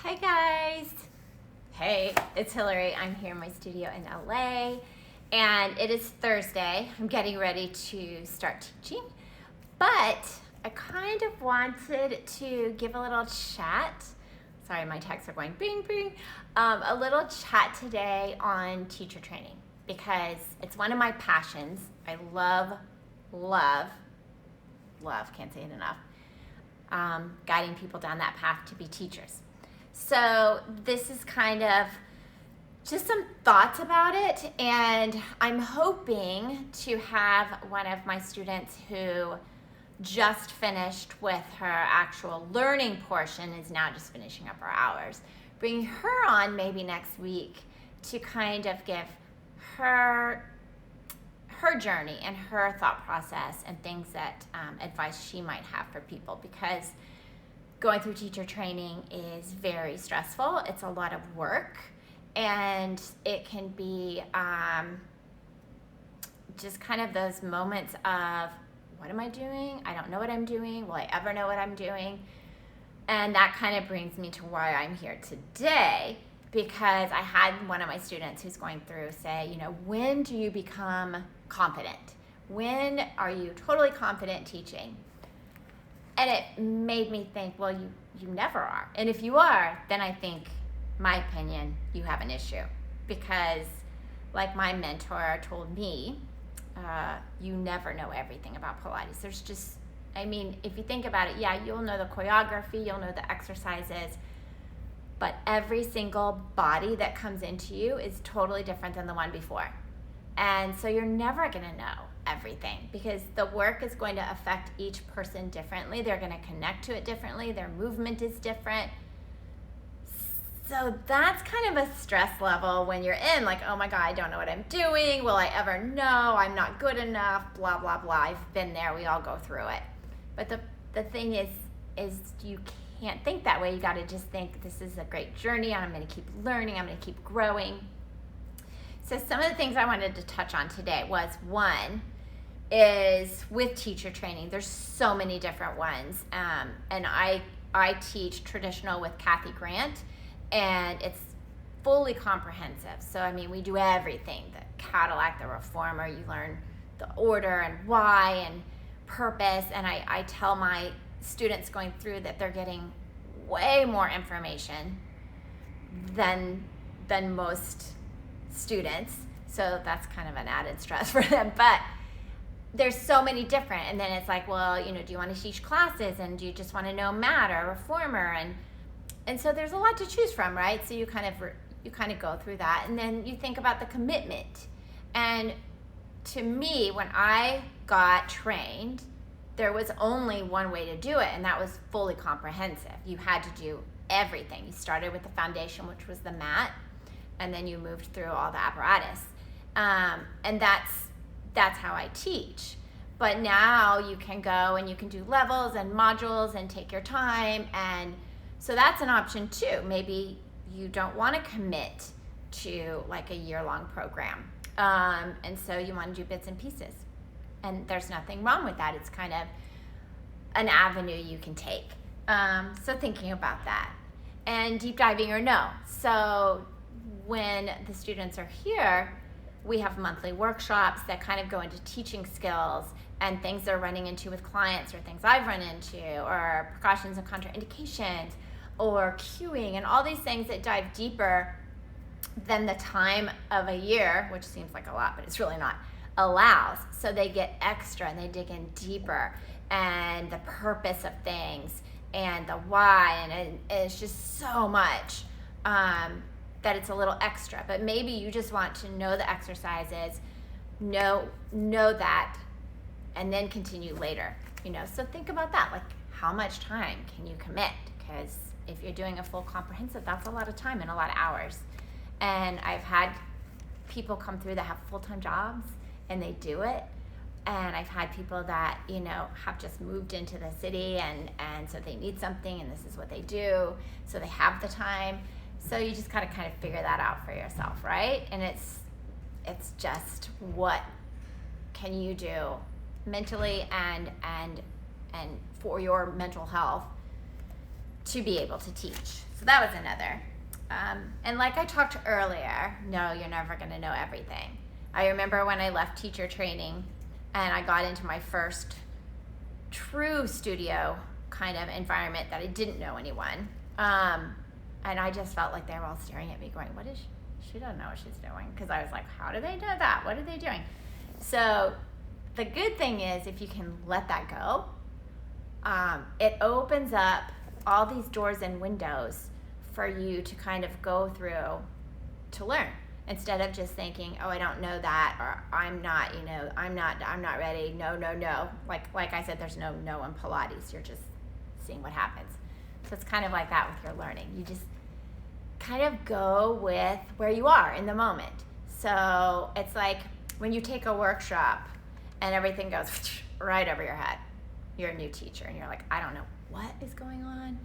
Hi guys! Hey, it's Hillary. I'm here in my studio in LA and it is Thursday. I'm getting ready to start teaching, but I kind of wanted to give a little chat. Sorry, my texts are going bing, bing. A little chat today on teacher training because it's one of my passions. I love, can't say it enough, guiding people down that path to be teachers. So this is kind of just some thoughts about it, and I'm hoping to have one of my students who just finished with her actual learning portion, is now just finishing up her hours, bring her on maybe next week to kind of give her journey and her thought process and things that advice she might have for people, because going through teacher training is very stressful. It's a lot of work, and it can be just kind of those moments of, what am I doing? I don't know what I'm doing. Will I ever know what I'm doing? And that kind of brings me to why I'm here today, because I had one of my students who's going through say, when do you become confident? When are you totally confident teaching? And it made me think, well, you never are. And if you are, then I think, my opinion, you have an issue. Because like my mentor told me, you never know everything about Pilates. There's just, if you think about it, yeah, you'll know the choreography, you'll know the exercises, but every single body that comes into you is totally different than the one before. And so you're never gonna know everything, because the work is going to affect each person differently. They're going to connect to it differently. Their movement is different. So that's kind of a stress level when you're in, like, oh my God, I don't know what I'm doing. Will I ever know? I'm not good enough, blah, blah, blah. I've been there. We all go through it. But the thing is you can't think that way. You got to just think, this is a great journey, and I'm going to keep learning. I'm going to keep growing. So some of the things I wanted to touch on today was, one, is with teacher training. There's so many different ones, and I teach traditional with Kathy Grant, and it's fully comprehensive. So we do everything: the Cadillac, the Reformer. You learn the order and why and purpose, and I tell my students going through that they're getting way more information than most students, so that's kind of an added stress for them. But there's so many different, and then it's like, well, do you want to teach classes, and do you just want to know Matt or Reformer, and so there's a lot to choose from, right? So you kind of go through that, and then you think about the commitment. And to me, when I got trained, there was only one way to do it, and that was fully comprehensive. You had to do everything. You started with the foundation, which was the mat, and then you moved through all the apparatus, and that's how I teach. But now you can go and you can do levels and modules and take your time, and so that's an option too. Maybe you don't want to commit to like a year-long program, and so you want to do bits and pieces, and there's nothing wrong with that. It's kind of an avenue you can take. So thinking about that, and deep diving or no. So when the students are here, we have monthly workshops that kind of go into teaching skills and things they're running into with clients, or things I've run into, or precautions and contraindications, or cueing, and all these things that dive deeper than the time of a year, which seems like a lot, but it's really not, allows. So they get extra and they dig in deeper, and the purpose of things and the why, and it's just so much that it's a little extra. But maybe you just want to know the exercises, know that, and then continue later. So think about that, like, how much time can you commit? Because if you're doing a full comprehensive, that's a lot of time and a lot of hours. And I've had people come through that have full-time jobs and they do it, and I've had people that have just moved into the city, and so they need something, and this is what they do, so they have the time. So you just gotta kind of figure that out for yourself, right? And it's just, what can you do mentally and for your mental health to be able to teach. So that was another. And like I talked earlier, no, you're never going to know everything. I remember when I left teacher training and I got into my first true studio kind of environment that I didn't know anyone. And I just felt like they were all staring at me going, what is she doesn't know what she's doing. Because I was like, how do they do that? What are they doing? So the good thing is if you can let that go, it opens up all these doors and windows for you to kind of go through to learn, instead of just thinking, oh, I don't know that, or I'm not ready. No. Like I said, there's no in Pilates. You're just seeing what happens. So it's kind of like that with your learning. You just kind of go with where you are in the moment. So it's like when you take a workshop and everything goes right over your head. You're a new teacher and you're like, I don't know what is going on.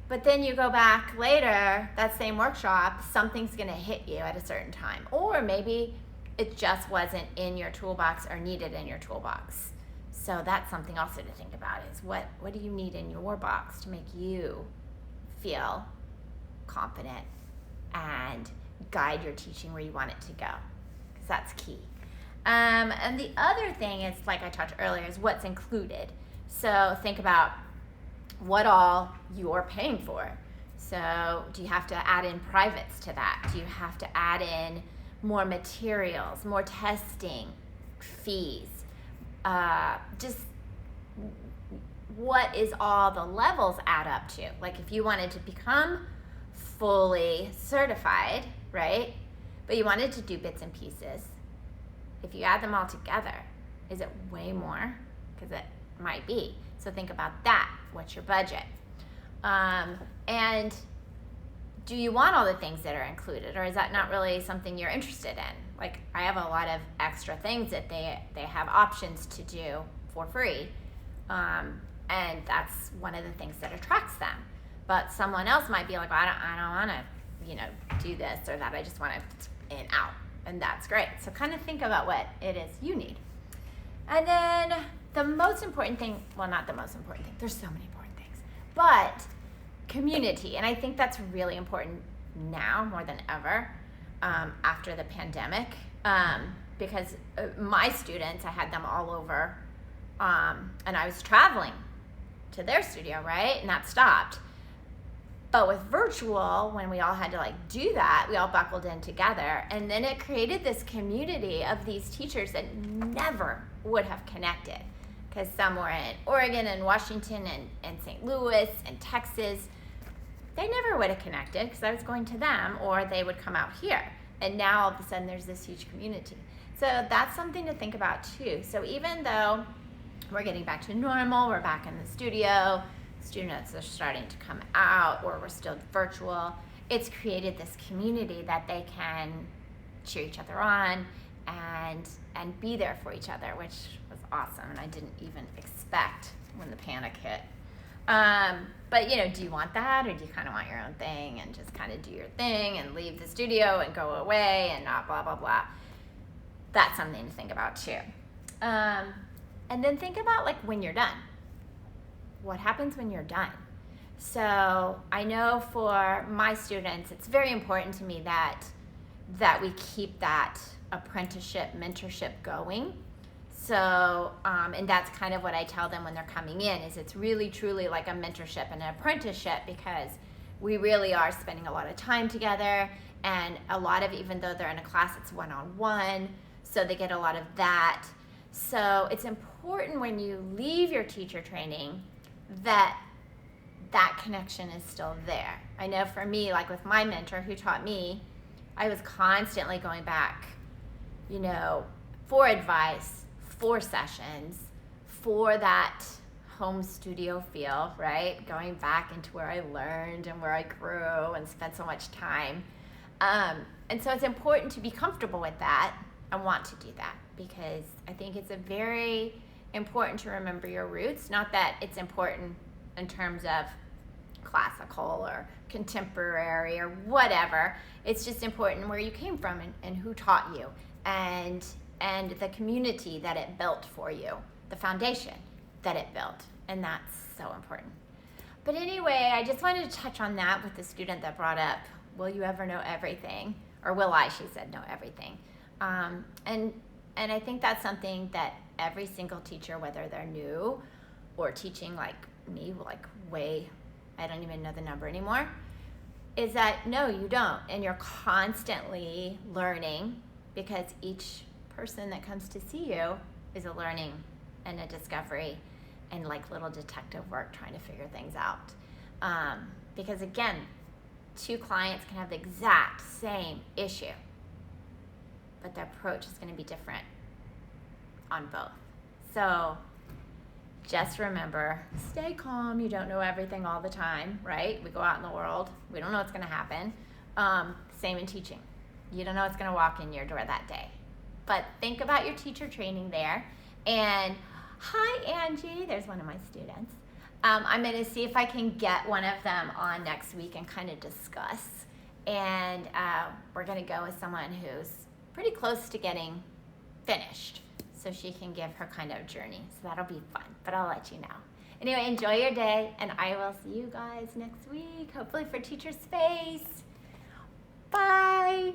But then you go back later, that same workshop, something's going to hit you at a certain time. Or maybe it just wasn't in your toolbox or needed in your toolbox. So that's something also to think about is what do you need in your box to make you feel confident and guide your teaching where you want it to go. Because that's key. And the other thing is, like I talked earlier, is what's included. So think about what all you're paying for. So do you have to add in privates to that? Do you have to add in more materials, more testing, fees? Just what is all the levels add up to? Like if you wanted to become fully certified, right? But you wanted to do bits and pieces. If you add them all together, is it way more? Because it might be. So think about that. What's your budget? And do you want all the things that are included, or is that not really something you're interested in? Like I have a lot of extra things that they have options to do for free, and that's one of the things that attracts them. But someone else might be like, well, I don't want to, do this or that. I just want to in out, and that's great. So kind of think about what it is you need. And then the most important thing, well, not the most important thing. There's so many important things, but community. And I think that's really important now more than ever after the pandemic, because my students, I had them all over, and I was traveling to their studio, right? And that stopped. But with virtual, when we all had to do that, we all buckled in together. And then it created this community of these teachers that never would have connected, because some were in Oregon and Washington and St. Louis and Texas. They never would have connected because I was going to them, or they would come out here. And now all of a sudden there's this huge community. So that's something to think about too. So even though we're getting back to normal, we're back in the studio, students are starting to come out, or we're still virtual, it's created this community that they can cheer each other on and be there for each other, which was awesome, and I didn't even expect when the panic hit. But do you want that, or do you kind of want your own thing and just kind of do your thing and leave the studio and go away and not blah, blah, blah? That's something to think about too. And then think about when you're done. What happens when you're done? So I know for my students, it's very important to me that we keep that apprenticeship, mentorship going. So, and that's kind of what I tell them when they're coming in, is it's really truly like a mentorship and an apprenticeship, because we really are spending a lot of time together, and a lot of, even though they're in a class, it's one-on-one, so they get a lot of that. So it's important when you leave your teacher training that connection is still there. I know for me, with my mentor who taught me, I was constantly going back, for advice, for sessions, for that home studio feel, right? Going back into where I learned and where I grew and spent so much time. And so it's important to be comfortable with that and want to do that, because I think it's a very important to remember your roots. Not that it's important in terms of classical or contemporary or whatever. It's just important where you came from and who taught you, and the community that it built for you, the foundation that it built, and that's so important. But anyway, I just wanted to touch on that with the student that brought up, will you ever know everything? Or will I, she said, know everything. And I think that's something that every single teacher, whether they're new or teaching like me, like way, I don't even know the number anymore, is that no, you don't. And you're constantly learning, because each person that comes to see you is a learning and a discovery and like little detective work trying to figure things out. Because again, two clients can have the exact same issue, but the approach is going to be different on both. So just remember, stay calm. You don't know everything all the time, right? We go out in the world. We don't know what's going to happen. Same in teaching. You don't know what's going to walk in your door that day. But think about your teacher training there. And hi, Angie. There's one of my students. I'm going to see if I can get one of them on next week and kind of discuss. And we're going to go with someone who's pretty close to getting finished, so she can give her kind of journey. So that'll be fun, but I'll let you know. Anyway, enjoy your day, and I will see you guys next week, hopefully for Teacher Space. Bye.